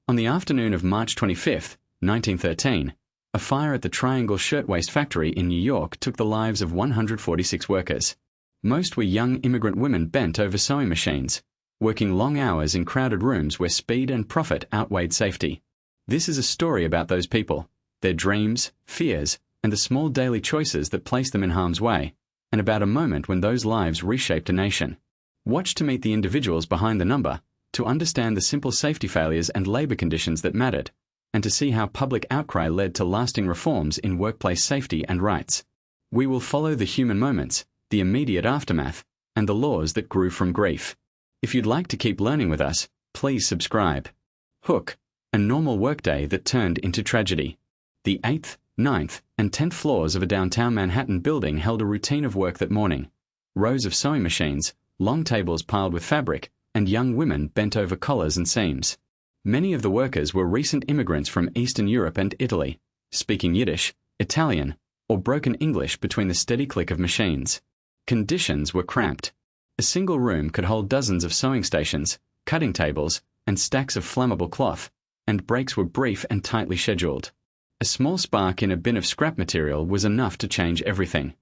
On the afternoon of March 25, 1913, a fire at the Triangle Shirtwaist factory in New York took the lives of 146 workers. Most were young immigrant women bent over sewing machines, working long hours in crowded rooms where speed and profit outweighed safety. This is a story about those people, their dreams, fears, and the small daily choices that place them in harm's way, and about a moment when those lives reshaped a nation. Watch to meet the individuals behind the number, to understand the simple safety failures and labor conditions that mattered, and to see how public outcry led to lasting reforms in workplace safety and rights. We will follow the human moments, the immediate aftermath, and the laws that grew from grief. If you'd like to keep learning with us, please subscribe. Hook, a normal workday that turned into tragedy. The 8th, 9th, and 10th floors of a downtown Manhattan building held a routine of work that morning. Rows of sewing machines, long tables piled with fabric, and young women bent over collars and seams. Many of the workers were recent immigrants from Eastern Europe and Italy, speaking Yiddish, Italian, or broken English between the steady click of machines. Conditions were cramped. A single room could hold dozens of sewing stations, cutting tables, and stacks of flammable cloth, and breaks were brief and tightly scheduled. A small spark in a bin of scrap material was enough to change everything.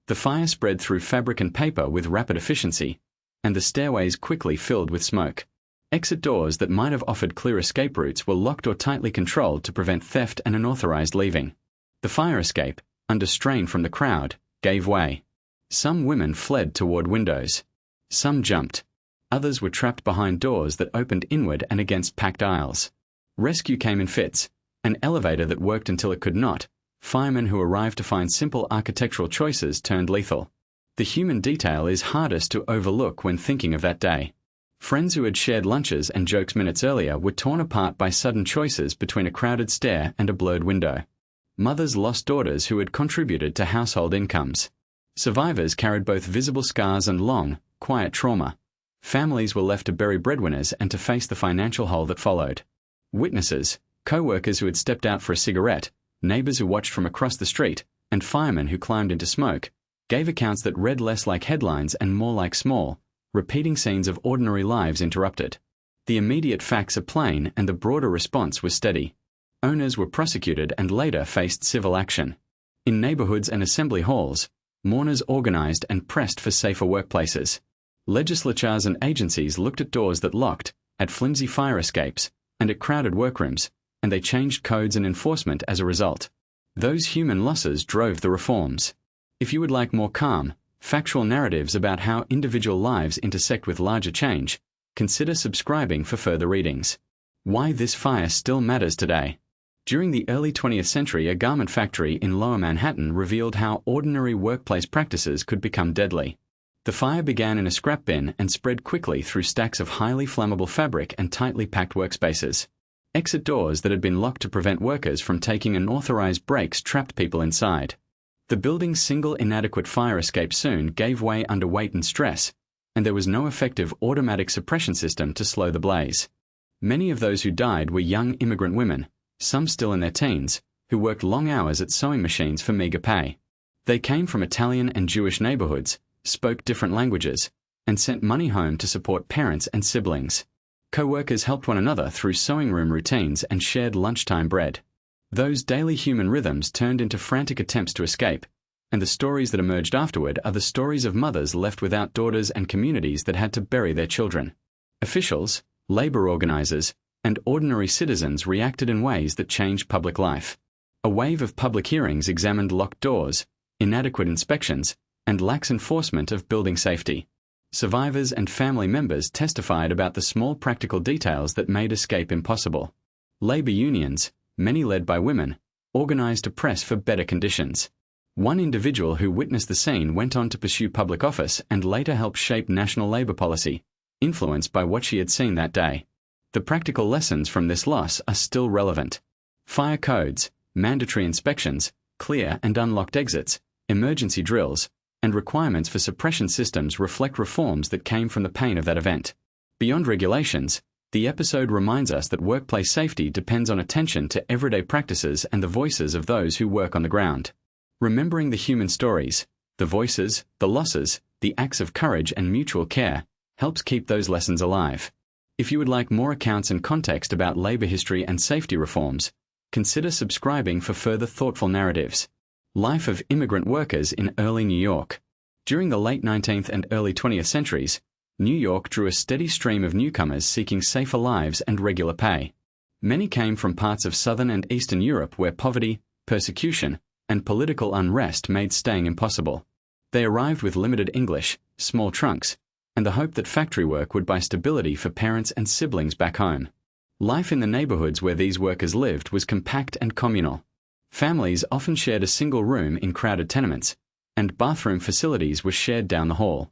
The fire spread through fabric and paper with rapid efficiency, and the stairways quickly filled with smoke. Exit doors that might have offered clear escape routes were locked or tightly controlled to prevent theft and unauthorized leaving. The fire escape, under strain from the crowd, gave way. Some women fled toward windows. Some jumped. Others were trapped behind doors that opened inward and against packed aisles. Rescue came in fits. An elevator that worked until it could not. Firemen who arrived to find simple architectural choices turned lethal. The human detail is hardest to overlook when thinking of that day. Friends who had shared lunches and jokes minutes earlier were torn apart by sudden choices between a crowded stair and a blurred window. Mothers lost daughters who had contributed to household incomes. Survivors carried both visible scars and long, quiet trauma. Families were left to bury breadwinners and to face the financial hole that followed. Witnesses, co-workers who had stepped out for a cigarette, neighbors who watched from across the street, and firemen who climbed into smoke, gave accounts that read less like headlines and more like small, repeating scenes of ordinary lives interrupted. The immediate facts are plain and the broader response was steady. Owners were prosecuted and later faced civil action. In neighborhoods and assembly halls, mourners organized and pressed for safer workplaces. Legislatures and agencies looked at doors that locked, at flimsy fire escapes, and at crowded workrooms, and they changed codes and enforcement as a result. Those human losses drove the reforms. If you would like more calm, factual narratives about how individual lives intersect with larger change, consider subscribing for further readings. Why this fire still matters today. During the early 20th century, a garment factory in Lower Manhattan revealed how ordinary workplace practices could become deadly. The fire began in a scrap bin and spread quickly through stacks of highly flammable fabric and tightly packed workspaces. Exit doors that had been locked to prevent workers from taking unauthorized breaks trapped people inside. The building's single inadequate fire escape soon gave way under weight and stress, and there was no effective automatic suppression system to slow the blaze. Many of those who died were young immigrant women, some still in their teens, who worked long hours at sewing machines for meager pay. They came from Italian and Jewish neighborhoods, spoke different languages, and sent money home to support parents and siblings. Co-workers helped one another through sewing room routines and shared lunchtime bread. Those daily human rhythms turned into frantic attempts to escape, and the stories that emerged afterward are the stories of mothers left without daughters and communities that had to bury their children. Officials, labor organizers, and ordinary citizens reacted in ways that changed public life. A wave of public hearings examined locked doors, inadequate inspections, and lax enforcement of building safety. Survivors and family members testified about the small practical details that made escape impossible. Labor unions, many led by women, organized to press for better conditions. One individual who witnessed the scene went on to pursue public office and later helped shape national labor policy, influenced by what she had seen that day. The practical lessons from this loss are still relevant. Fire codes, mandatory inspections, clear and unlocked exits, emergency drills, and requirements for suppression systems reflect reforms that came from the pain of that event. Beyond regulations, the episode reminds us that workplace safety depends on attention to everyday practices and the voices of those who work on the ground. Remembering the human stories, the voices, the losses, the acts of courage and mutual care, helps keep those lessons alive. If you would like more accounts and context about labor history and safety reforms, consider subscribing for further thoughtful narratives. Life of immigrant workers in early New York. During the late 19th and early 20th centuries, New York drew a steady stream of newcomers seeking safer lives and regular pay. Many came from parts of southern and eastern Europe where poverty, persecution, and political unrest made staying impossible. They arrived with limited English, small trunks, and the hope that factory work would buy stability for parents and siblings back home. Life in the neighborhoods where these workers lived was compact and communal. Families often shared a single room in crowded tenements, and bathroom facilities were shared down the hall.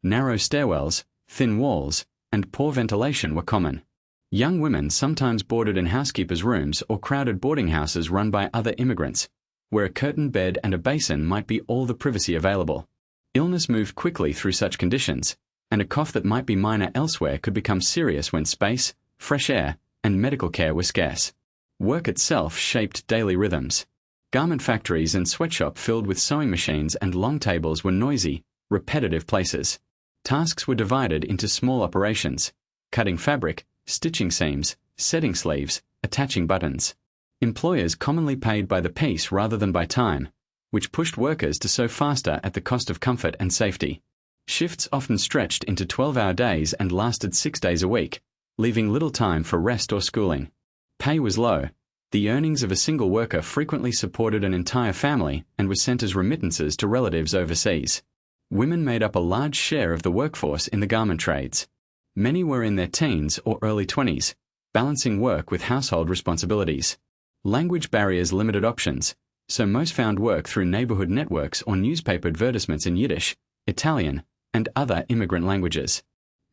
Narrow stairwells, thin walls, and poor ventilation were common. Young women sometimes boarded in housekeepers' rooms or crowded boarding houses run by other immigrants, where a curtained bed and a basin might be all the privacy available. Illness moved quickly through such conditions, and a cough that might be minor elsewhere could become serious when space, fresh air, and medical care were scarce. Work itself shaped daily rhythms. Garment factories and sweatshop filled with sewing machines and long tables were noisy, repetitive places. Tasks were divided into small operations: cutting fabric, stitching seams, setting sleeves, attaching buttons. Employers commonly paid by the piece rather than by time, which pushed workers to sew faster at the cost of comfort and safety. Shifts often stretched into 12-hour days and lasted 6 days a week, leaving little time for rest or schooling. Pay was low. The earnings of a single worker frequently supported an entire family and were sent as remittances to relatives overseas. Women made up a large share of the workforce in the garment trades. Many were in their teens or early 20s, balancing work with household responsibilities. Language barriers limited options, so most found work through neighborhood networks or newspaper advertisements in Yiddish, Italian, and other immigrant languages.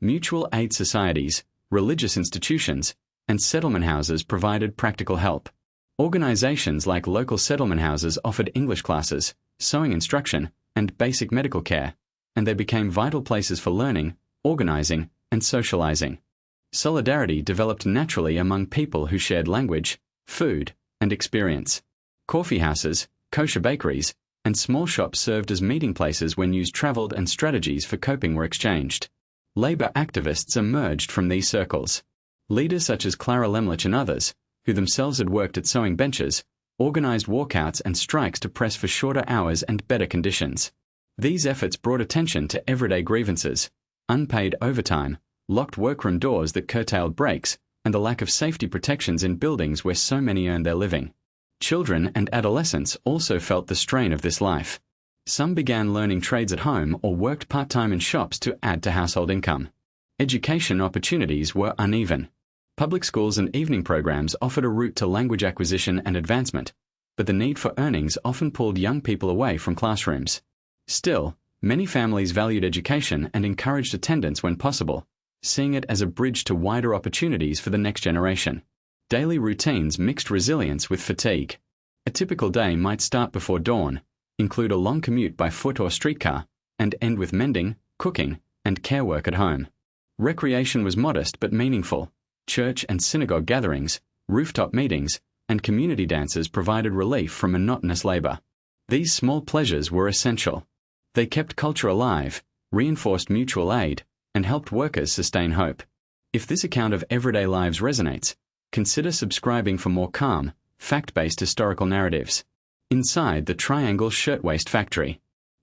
Mutual aid societies, religious institutions, and settlement houses provided practical help. Organizations like local settlement houses offered English classes, sewing instruction, and basic medical care, and they became vital places for learning, organizing, and socializing. Solidarity developed naturally among people who shared language, food, and experience. Coffee houses, kosher bakeries, and small shops served as meeting places where news traveled and strategies for coping were exchanged. Labor activists emerged from these circles. Leaders such as Clara Lemlich and others, who themselves had worked at sewing benches, organized walkouts and strikes to press for shorter hours and better conditions. These efforts brought attention to everyday grievances: unpaid overtime, locked workroom doors that curtailed breaks, and the lack of safety protections in buildings where so many earned their living. Children and adolescents also felt the strain of this life. Some began learning trades at home or worked part-time in shops to add to household income. Education opportunities were uneven. Public schools and evening programs offered a route to language acquisition and advancement, but the need for earnings often pulled young people away from classrooms. Still, many families valued education and encouraged attendance when possible, seeing it as a bridge to wider opportunities for the next generation. Daily routines mixed resilience with fatigue. A typical day might start before dawn, include a long commute by foot or streetcar, and end with mending, cooking, and care work at home. Recreation was modest but meaningful. Church and synagogue gatherings, rooftop meetings, and community dances provided relief from monotonous labor. These small pleasures were essential. They kept culture alive, reinforced mutual aid, and helped workers sustain hope. If this account of everyday lives resonates, consider subscribing for more calm, fact-based historical narratives. Inside the Triangle Shirtwaist Factory.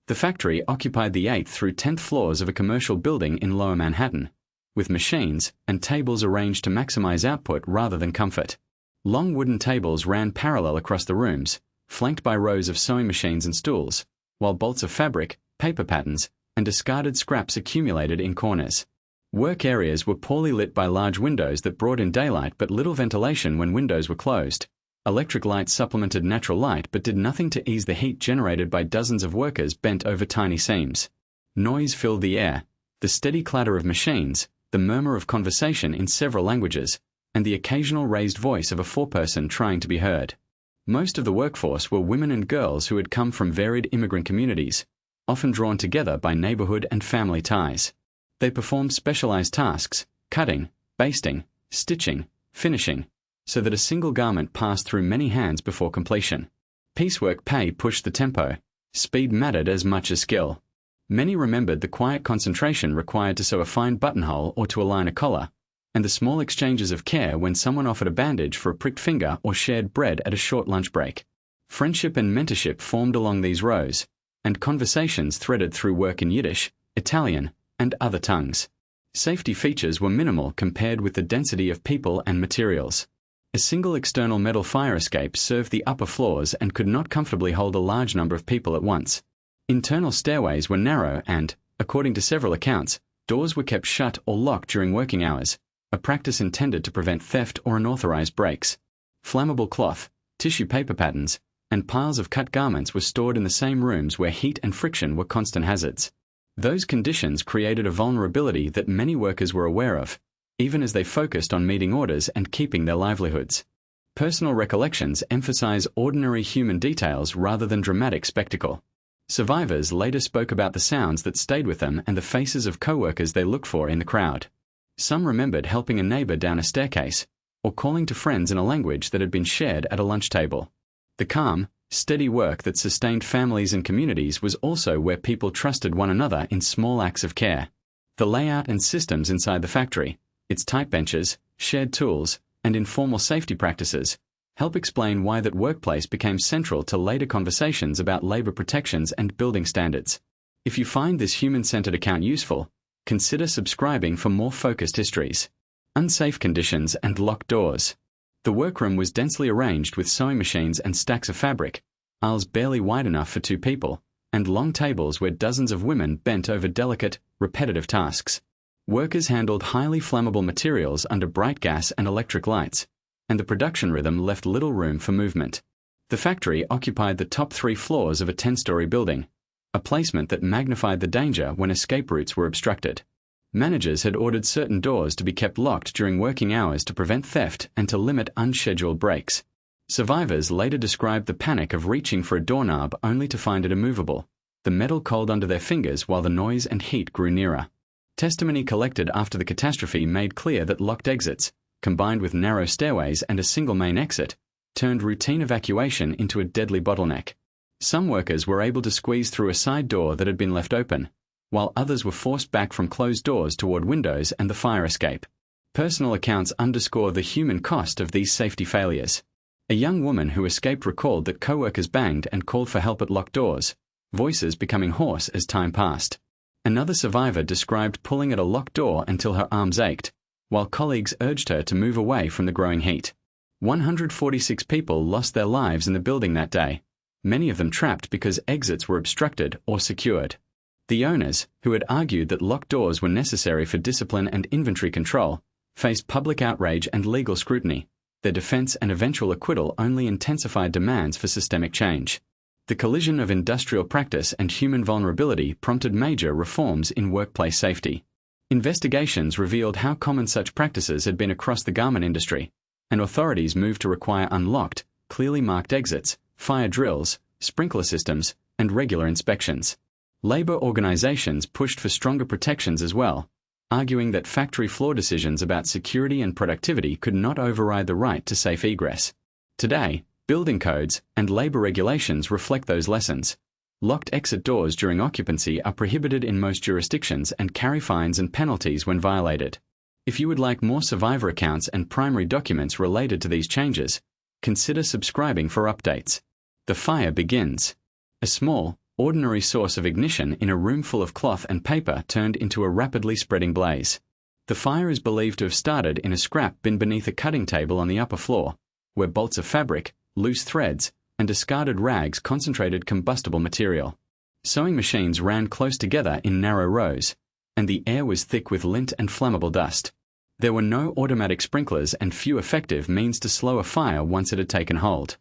The factory occupied the 8th through 10th floors of a commercial building in Lower Manhattan, with machines and tables arranged to maximize output rather than comfort. Long wooden tables ran parallel across the rooms, flanked by rows of sewing machines and stools, while bolts of fabric, paper patterns, and discarded scraps accumulated in corners. Work areas were poorly lit by large windows that brought in daylight but little ventilation when windows were closed. Electric light supplemented natural light but did nothing to ease the heat generated by dozens of workers bent over tiny seams. Noise filled the air, the steady clatter of machines, the murmur of conversation in several languages, and the occasional raised voice of a foreperson trying to be heard. Most of the workforce were women and girls who had come from varied immigrant communities, often drawn together by neighborhood and family ties. They performed specialized tasks: cutting, basting, stitching, finishing, so that a single garment passed through many hands before completion. Piecework pay pushed the tempo. Speed mattered as much as skill. Many remembered the quiet concentration required to sew a fine buttonhole or to align a collar, and the small exchanges of care when someone offered a bandage for a pricked finger or shared bread at a short lunch break. Friendship and mentorship formed along these rows, and conversations threaded through work in Yiddish, Italian, and other tongues. Safety features were minimal compared with the density of people and materials. A single external metal fire escape served the upper floors and could not comfortably hold a large number of people at once. Internal stairways were narrow and, according to several accounts, doors were kept shut or locked during working hours, a practice intended to prevent theft or unauthorized breaks. Flammable cloth, tissue paper patterns, and piles of cut garments were stored in the same rooms where heat and friction were constant hazards. Those conditions created a vulnerability that many workers were aware of, even as they focused on meeting orders and keeping their livelihoods. Personal recollections emphasize ordinary human details rather than dramatic spectacle. Survivors later spoke about the sounds that stayed with them and the faces of co-workers they looked for in the crowd. Some remembered helping a neighbor down a staircase, or calling to friends in a language that had been shared at a lunch table. The calm, steady work that sustained families and communities was also where people trusted one another in small acts of care. The layout and systems inside the factory, its tight benches, shared tools, and informal safety practices, help explain why that workplace became central to later conversations about labor protections and building standards. If you find this human-centered account useful, consider subscribing for more focused histories. Unsafe conditions and locked doors. The workroom was densely arranged with sewing machines and stacks of fabric, aisles barely wide enough for 2 people, and long tables where dozens of women bent over delicate, repetitive tasks. Workers handled highly flammable materials under bright gas and electric lights, and the production rhythm left little room for movement. The factory occupied the top 3 floors of a 10-story building, a placement that magnified the danger when escape routes were obstructed. Managers had ordered certain doors to be kept locked during working hours to prevent theft and to limit unscheduled breaks. Survivors later described the panic of reaching for a doorknob only to find it immovable, the metal cold under their fingers while the noise and heat grew nearer. Testimony collected after the catastrophe made clear that locked exits, combined with narrow stairways and a single main exit, turned routine evacuation into a deadly bottleneck. Some workers were able to squeeze through a side door that had been left open, while others were forced back from closed doors toward windows and the fire escape. Personal accounts underscore the human cost of these safety failures. A young woman who escaped recalled that co-workers banged and called for help at locked doors, voices becoming hoarse as time passed. Another survivor described pulling at a locked door until her arms ached, while colleagues urged her to move away from the growing heat. 146 people lost their lives in the building that day, many of them trapped because exits were obstructed or secured. The owners, who had argued that locked doors were necessary for discipline and inventory control, faced public outrage and legal scrutiny. Their defense and eventual acquittal only intensified demands for systemic change. The collision of industrial practice and human vulnerability prompted major reforms in workplace safety. Investigations revealed how common such practices had been across the garment industry, and authorities moved to require unlocked, clearly marked exits, fire drills, sprinkler systems, and regular inspections. Labor organizations pushed for stronger protections as well, arguing that factory floor decisions about security and productivity could not override the right to safe egress. Today, building codes and labor regulations reflect those lessons. Locked exit doors during occupancy are prohibited in most jurisdictions and carry fines and penalties when violated. If you would like more survivor accounts and primary documents related to these changes, consider subscribing for updates. The fire begins. A small, ordinary source of ignition in a room full of cloth and paper turned into a rapidly spreading blaze. The fire is believed to have started in a scrap bin beneath a cutting table on the upper floor, where bolts of fabric, loose threads, and discarded rags concentrated combustible material. Sewing machines ran close together in narrow rows, and the air was thick with lint and flammable dust. There were no automatic sprinklers and few effective means to slow a fire once it had taken hold.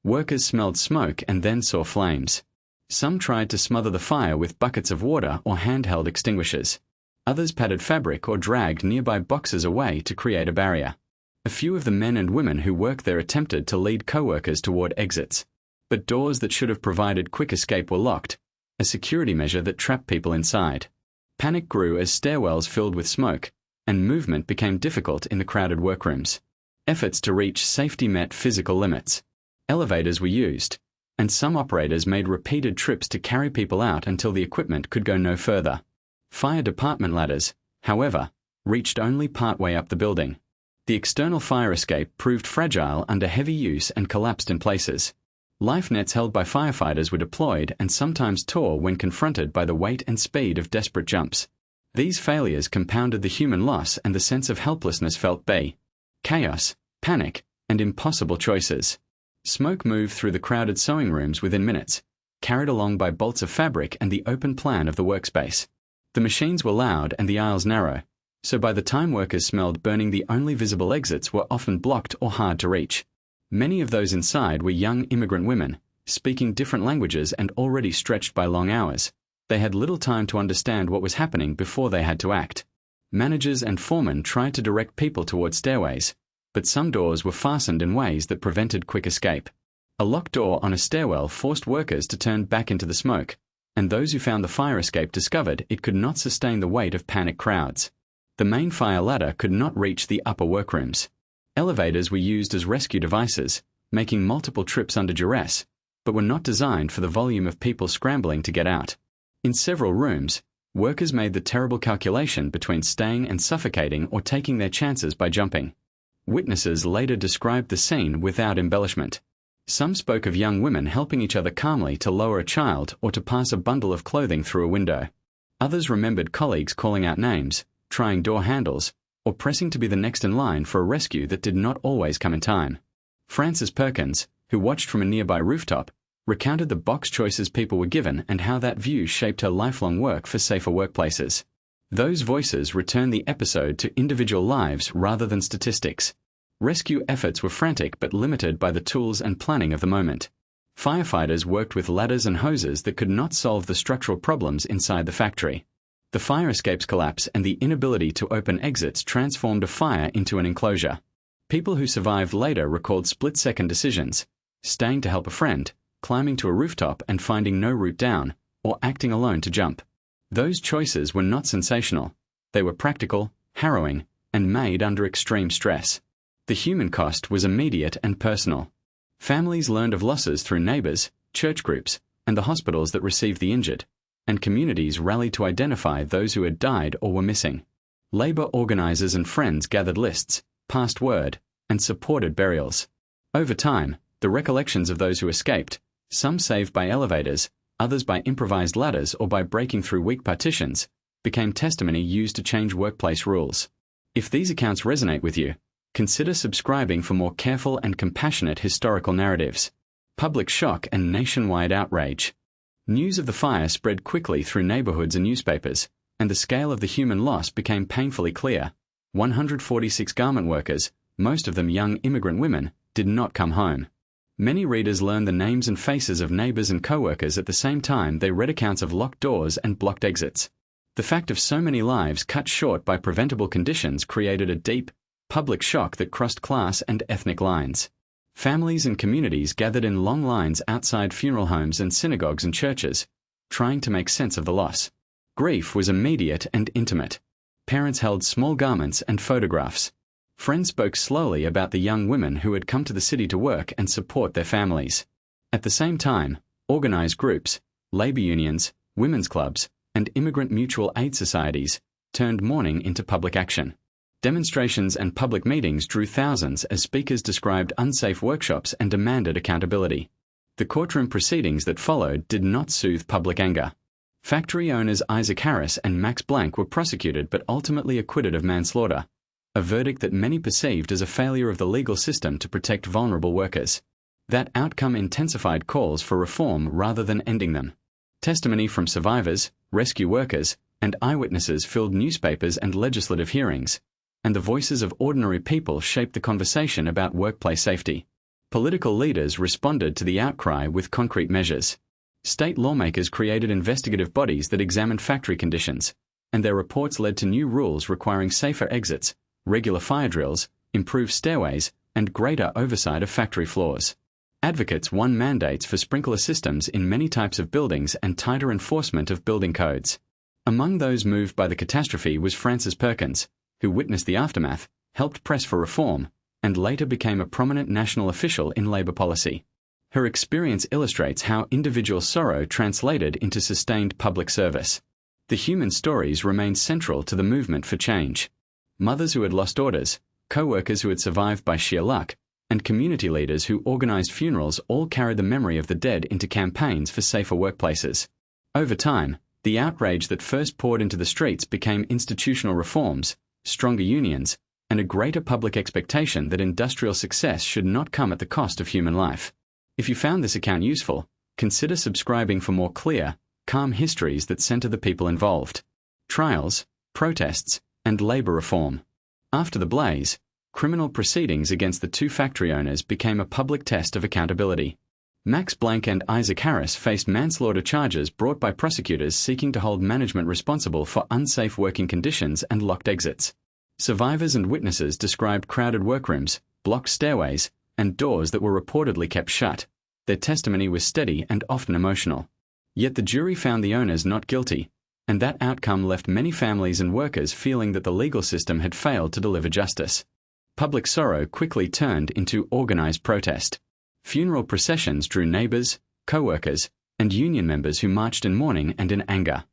Workers smelled smoke and then saw flames. Some tried to smother the fire with buckets of water or handheld extinguishers. Others padded fabric or dragged nearby boxes away to create a barrier. A few of the men and women who worked there attempted to lead co-workers toward exits, but doors that should have provided quick escape were locked, a security measure that trapped people inside. Panic grew as stairwells filled with smoke, and movement became difficult in the crowded workrooms. Efforts to reach safety met physical limits. Elevators were used, and some operators made repeated trips to carry people out until the equipment could go no further. Fire department ladders, however, reached only partway up the building. The external fire escape proved fragile under heavy use and collapsed in places. Life nets held by firefighters were deployed and sometimes tore when confronted by the weight and speed of desperate jumps. These failures compounded the human loss and the sense of helplessness felt by chaos, panic, and impossible choices. Smoke moved through the crowded sewing rooms within minutes, carried along by bolts of fabric and the open plan of the workspace. The machines were loud and the aisles narrow, so by the time workers smelled burning, the only visible exits were often blocked or hard to reach. Many of those inside were young immigrant women, speaking different languages and already stretched by long hours. They had little time to understand what was happening before they had to act. Managers and foremen tried to direct people toward stairways, but some doors were fastened in ways that prevented quick escape. A locked door on a stairwell forced workers to turn back into the smoke, and those who found the fire escape discovered it could not sustain the weight of panicked crowds. The main fire ladder could not reach the upper workrooms. Elevators were used as rescue devices, making multiple trips under duress, but were not designed for the volume of people scrambling to get out. In several rooms, workers made the terrible calculation between staying and suffocating or taking their chances by jumping. Witnesses later described the scene without embellishment. Some spoke of young women helping each other calmly to lower a child or to pass a bundle of clothing through a window. Others remembered colleagues calling out names, trying door handles, or pressing to be the next in line for a rescue that did not always come in time. Frances Perkins, who watched from a nearby rooftop, recounted the box choices people were given and how that view shaped her lifelong work for safer workplaces. Those voices returned the episode to individual lives rather than statistics. Rescue efforts were frantic but limited by the tools and planning of the moment. Firefighters worked with ladders and hoses that could not solve the structural problems inside the factory. The fire escape's collapse and the inability to open exits transformed a fire into an enclosure. People who survived later recalled split-second decisions: staying to help a friend, climbing to a rooftop and finding no route down, or acting alone to jump. Those choices were not sensational. They were practical, harrowing, and made under extreme stress. The human cost was immediate and personal. Families learned of losses through neighbors, church groups, and the hospitals that received the injured, and communities rallied to identify those who had died or were missing. Labor organizers and friends gathered lists, passed word, and supported burials. Over time, the recollections of those who escaped, some saved by elevators, others by improvised ladders or by breaking through weak partitions, became testimony used to change workplace rules. If these accounts resonate with you, consider subscribing for more careful and compassionate historical narratives. Public shock and nationwide outrage. News of the fire spread quickly through neighborhoods and newspapers, and the scale of the human loss became painfully clear. 146 garment workers, most of them young immigrant women, did not come home. Many readers learned the names and faces of neighbors and co-workers at the same time they read accounts of locked doors and blocked exits. The fact of so many lives cut short by preventable conditions created a deep, public shock that crossed class and ethnic lines. Families and communities gathered in long lines outside funeral homes and synagogues and churches, trying to make sense of the loss. Grief was immediate and intimate. Parents held small garments and photographs. Friends spoke slowly about the young women who had come to the city to work and support their families. At the same time, organized groups, labor unions, women's clubs, and immigrant mutual aid societies turned mourning into public action. Demonstrations and public meetings drew thousands as speakers described unsafe workshops and demanded accountability. The courtroom proceedings that followed did not soothe public anger. Factory owners Isaac Harris and Max Blank were prosecuted but ultimately acquitted of manslaughter, a verdict that many perceived as a failure of the legal system to protect vulnerable workers. That outcome intensified calls for reform rather than ending them. Testimony from survivors, rescue workers, and eyewitnesses filled newspapers and legislative hearings, and the voices of ordinary people shaped the conversation about workplace safety. Political leaders responded to the outcry with concrete measures. State lawmakers created investigative bodies that examined factory conditions, and their reports led to new rules requiring safer exits, regular fire drills, improved stairways, and greater oversight of factory floors. Advocates won mandates for sprinkler systems in many types of buildings and tighter enforcement of building codes. Among those moved by the catastrophe was Frances Perkins, who witnessed the aftermath, helped press for reform, and later became a prominent national official in labor policy. Her experience illustrates how individual sorrow translated into sustained public service. The human stories remain central to the movement for change. Mothers who had lost daughters, co-workers who had survived by sheer luck, and community leaders who organized funerals all carried the memory of the dead into campaigns for safer workplaces. Over time, the outrage that first poured into the streets became institutional reforms, stronger unions, and a greater public expectation that industrial success should not come at the cost of human life. If you found this account useful, consider subscribing for more clear, calm histories that center the people involved. Trials, protests, and labor reform. After the blaze, criminal proceedings against the two factory owners became a public test of accountability. Max Blank and Isaac Harris faced manslaughter charges brought by prosecutors seeking to hold management responsible for unsafe working conditions and locked exits. Survivors and witnesses described crowded workrooms, blocked stairways, and doors that were reportedly kept shut. Their testimony was steady and often emotional. Yet the jury found the owners not guilty, and that outcome left many families and workers feeling that the legal system had failed to deliver justice. Public sorrow quickly turned into organized protest. Funeral processions drew neighbors, co-workers, and union members who marched in mourning and in anger.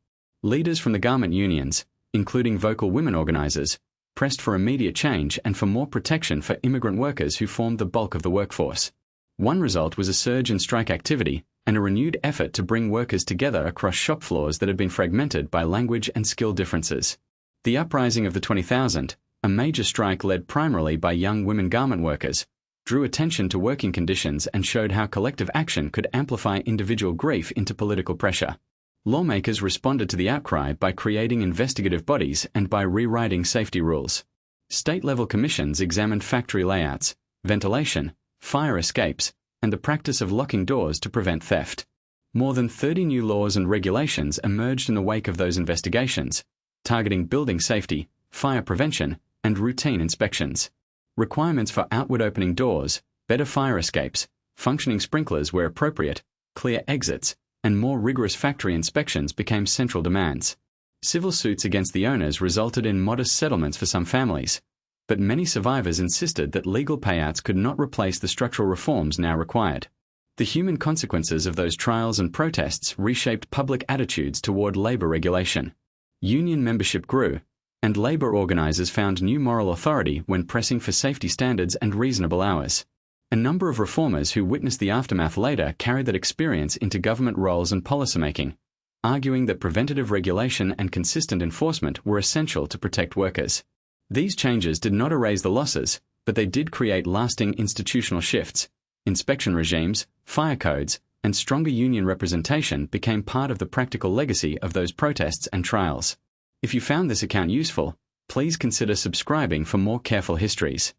Leaders from the garment unions, including vocal women organizers, pressed for immediate change and for more protection for immigrant workers who formed the bulk of the workforce. One result was a surge in strike activity and a renewed effort to bring workers together across shop floors that had been fragmented by language and skill differences. The uprising of the 20,000, a major strike led primarily by young women garment workers, drew attention to working conditions and showed how collective action could amplify individual grief into political pressure. Lawmakers responded to the outcry by creating investigative bodies and by rewriting safety rules. State-level commissions examined factory layouts, ventilation, fire escapes, and the practice of locking doors to prevent theft. More than 30 new laws and regulations emerged in the wake of those investigations, targeting building safety, fire prevention, and routine inspections. Requirements for outward-opening doors, better fire escapes, functioning sprinklers where appropriate, clear exits, and more rigorous factory inspections became central demands. Civil suits against the owners resulted in modest settlements for some families, but many survivors insisted that legal payouts could not replace the structural reforms now required. The human consequences of those trials and protests reshaped public attitudes toward labor regulation. Union membership grew, and labor organizers found new moral authority when pressing for safety standards and reasonable hours. A number of reformers who witnessed the aftermath later carried that experience into government roles and policymaking, arguing that preventative regulation and consistent enforcement were essential to protect workers. These changes did not erase the losses, but they did create lasting institutional shifts. Inspection regimes, fire codes, and stronger union representation became part of the practical legacy of those protests and trials. If you found this account useful, please consider subscribing for more careful histories.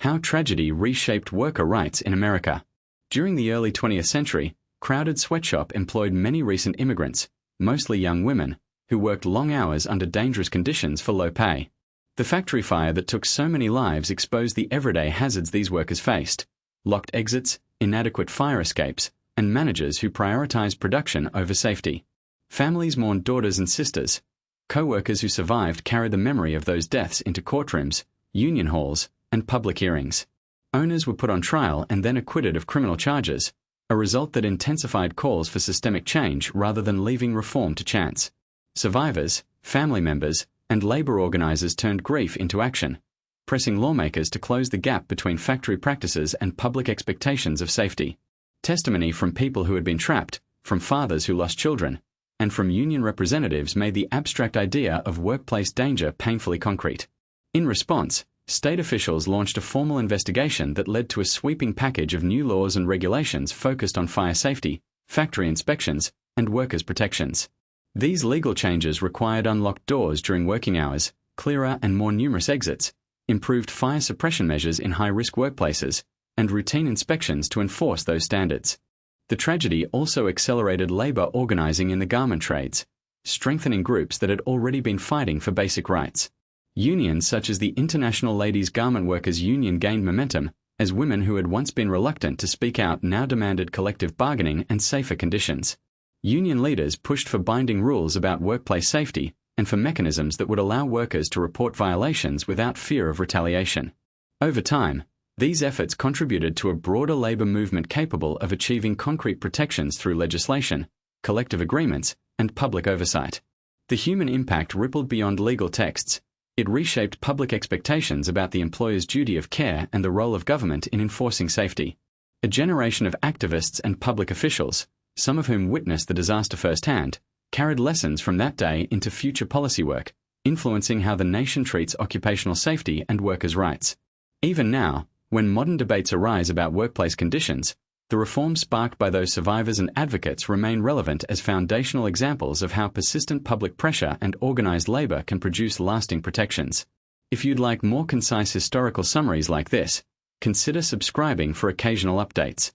How tragedy reshaped worker rights in America. During the early 20th century, crowded sweatshop employed many recent immigrants, mostly young women, who worked long hours under dangerous conditions for low pay. The factory fire that took so many lives exposed the everyday hazards these workers faced: locked exits, inadequate fire escapes, and managers who prioritized production over safety. Families mourned daughters and sisters. Co-workers who survived carried the memory of those deaths into courtrooms, union halls, and public hearings. Owners were put on trial and then acquitted of criminal charges, a result that intensified calls for systemic change rather than leaving reform to chance. Survivors, family members, and labor organizers turned grief into action, pressing lawmakers to close the gap between factory practices and public expectations of safety. Testimony from people who had been trapped, from fathers who lost children, and from union representatives made the abstract idea of workplace danger painfully concrete. In response, state officials launched a formal investigation that led to a sweeping package of new laws and regulations focused on fire safety, factory inspections, and workers' protections. These legal changes required unlocked doors during working hours, clearer and more numerous exits, improved fire suppression measures in high-risk workplaces, and routine inspections to enforce those standards. The tragedy also accelerated labor organizing in the garment trades, strengthening groups that had already been fighting for basic rights. Unions such as the International Ladies Garment Workers Union gained momentum, as women who had once been reluctant to speak out now demanded collective bargaining and safer conditions. Union leaders pushed for binding rules about workplace safety and for mechanisms that would allow workers to report violations without fear of retaliation. Over time, these efforts contributed to a broader labor movement capable of achieving concrete protections through legislation, collective agreements, and public oversight. The human impact rippled beyond legal texts, It reshaped public expectations about the employer's duty of care and the role of government in enforcing safety. A generation of activists and public officials, some of whom witnessed the disaster firsthand, carried lessons from that day into future policy work, influencing how the nation treats occupational safety and workers' rights. Even now, when modern debates arise about workplace conditions, the reforms sparked by those survivors and advocates remain relevant as foundational examples of how persistent public pressure and organized labor can produce lasting protections. If you'd like more concise historical summaries like this, consider subscribing for occasional updates.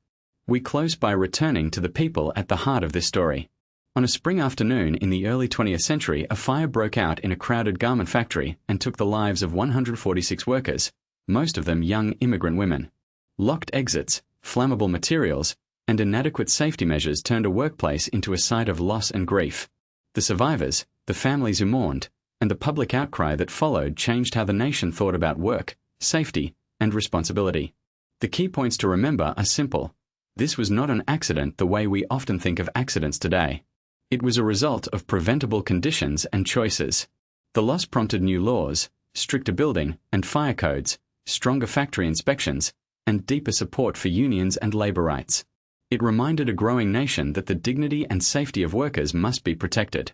We close by returning to the people at the heart of this story. On a spring afternoon in the early 20th century, a fire broke out in a crowded garment factory and took the lives of 146 workers, most of them young immigrant women. Locked exits, flammable materials, and inadequate safety measures turned a workplace into a site of loss and grief. The survivors, the families who mourned, and the public outcry that followed changed how the nation thought about work, safety, and responsibility. The key points to remember are simple. This was not an accident the way we often think of accidents today. It was a result of preventable conditions and choices. The loss prompted new laws, stricter building and fire codes, stronger factory inspections, and deeper support for unions and labor rights. It reminded a growing nation that the dignity and safety of workers must be protected.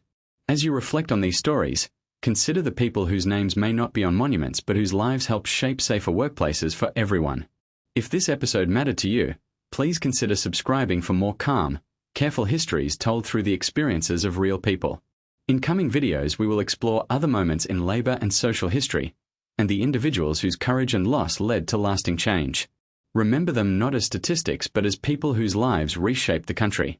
As you reflect on these stories, consider the people whose names may not be on monuments but whose lives helped shape safer workplaces for everyone. If this episode mattered to you, please consider subscribing for more calm, careful histories told through the experiences of real people. In coming videos, we will explore other moments in labor and social history, and the individuals whose courage and loss led to lasting change. Remember them not as statistics but as people whose lives reshaped the country.